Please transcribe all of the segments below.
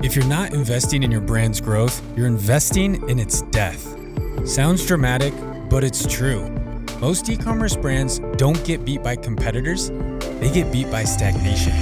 If you're not investing in your brand's growth, you're investing in its death. Sounds dramatic, but it's true. Most e-commerce brands don't get beat by competitors, they get beat by stagnation.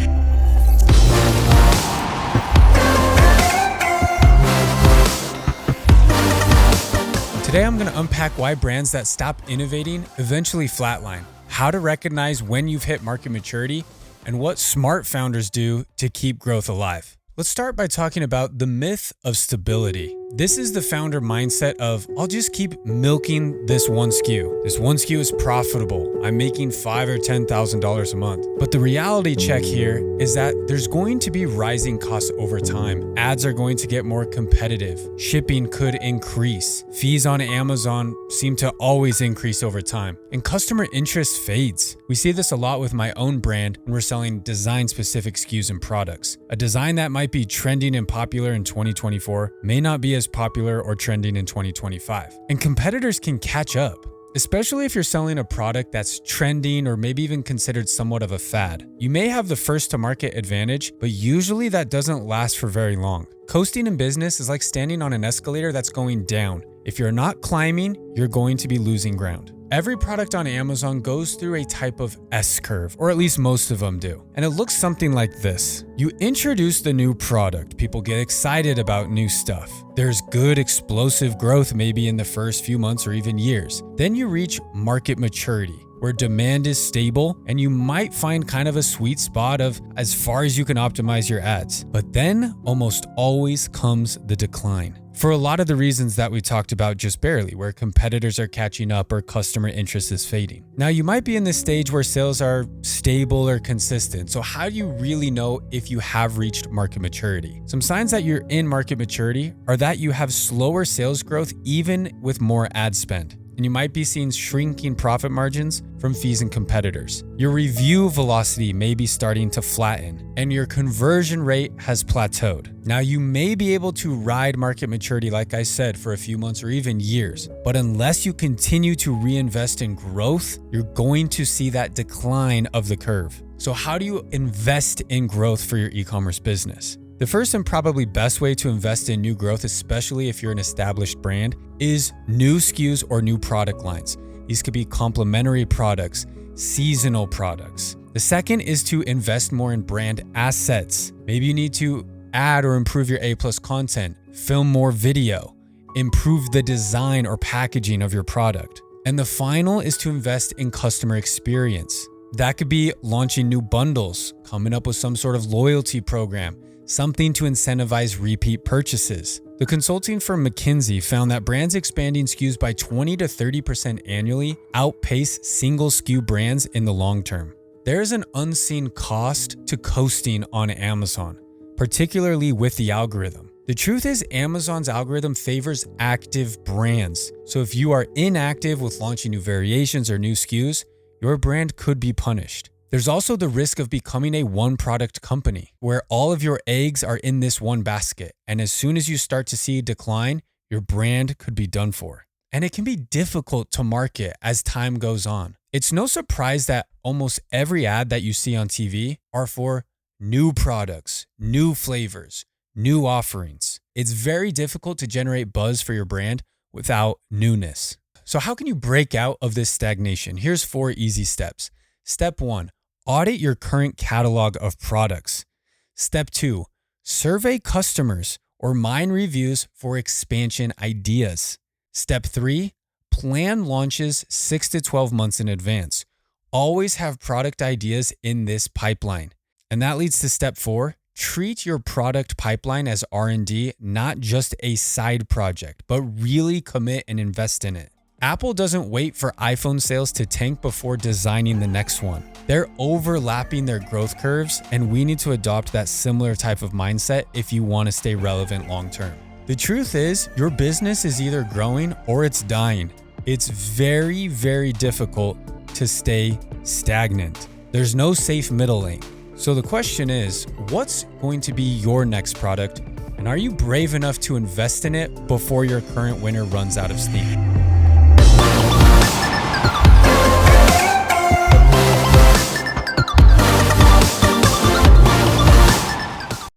Today I'm going to unpack why brands that stop innovating eventually flatline, how to recognize when you've hit market maturity, and what smart founders do to keep growth alive. Let's start by talking about the myth of stability. This is the founder mindset of, I'll just keep milking this one SKU. This one SKU is profitable. I'm making $5,000 or $10,000 a month. But the reality check here is that there's going to be rising costs over time. Ads are going to get more competitive. Shipping could increase. Fees on Amazon seem to always increase over time. And customer interest fades. We see this a lot with my own brand when we're selling design-specific SKUs and products. A design that might be trending and popular in 2024 may not be as popular or trending in 2025. And competitors can catch up, especially if you're selling a product that's trending or maybe even considered somewhat of a fad. You may have the first to market advantage, but usually that doesn't last for very long. Coasting in business is like standing on an escalator that's going down. If you're not climbing, you're going to be losing ground. Every product on Amazon goes through a type of S-curve, or at least most of them do. And it looks something like this. You introduce the new product. People get excited about new stuff. There's good explosive growth maybe in the first few months or even years. Then you reach market maturity, where demand is stable and you might find kind of a sweet spot of as far as you can optimize your ads. But then almost always comes the decline. For a lot of the reasons that we talked about just barely, where competitors are catching up or customer interest is fading. Now, you might be in this stage where sales are stable or consistent. So how do you really know if you have reached market maturity? Some signs that you're in market maturity are that you have slower sales growth even with more ad spend. And you might be seeing shrinking profit margins from fees and competitors. Your review velocity may be starting to flatten, and your conversion rate has plateaued. Now, you may be able to ride market maturity, like I said, for a few months or even years, but unless you continue to reinvest in growth, you're going to see that decline of the curve. So how do you invest in growth for your e-commerce business? The first and probably best way to invest in new growth, especially if you're an established brand, is new SKUs or new product lines. These could be complementary products, seasonal products. The second is to invest more in brand assets. Maybe you need to add or improve your A+ content, film more video, improve the design or packaging of your product. And the final is to invest in customer experience. That could be launching new bundles, coming up with some sort of loyalty program, something to incentivize repeat purchases. The consulting firm McKinsey found that brands expanding SKUs by 20 to 30% annually outpace single SKU brands in the long term. There is an unseen cost to coasting on Amazon, particularly with the algorithm. The truth is, Amazon's algorithm favors active brands. So if you are inactive with launching new variations or new SKUs, your brand could be punished. There's also the risk of becoming a one-product company, where all of your eggs are in this one basket. And as soon as you start to see a decline, your brand could be done for. And it can be difficult to market as time goes on. It's no surprise that almost every ad that you see on TV are for new products, new flavors, new offerings. It's very difficult to generate buzz for your brand without newness. So how can you break out of this stagnation? Here's 4 easy steps. Step 1. Audit your current catalog of products. Step 2, survey customers or mine reviews for expansion ideas. Step 3, plan launches 6 to 12 months in advance. Always have product ideas in this pipeline. And that leads to step 4, treat your product pipeline as R&D, not just a side project, but really commit and invest in it. Apple doesn't wait for iPhone sales to tank before designing the next one. They're overlapping their growth curves, and we need to adopt that similar type of mindset if you want to stay relevant long term. The truth is, your business is either growing or it's dying. It's very, very difficult to stay stagnant. There's no safe middle lane. So the question is, what's going to be your next product? And are you brave enough to invest in it before your current winner runs out of steam?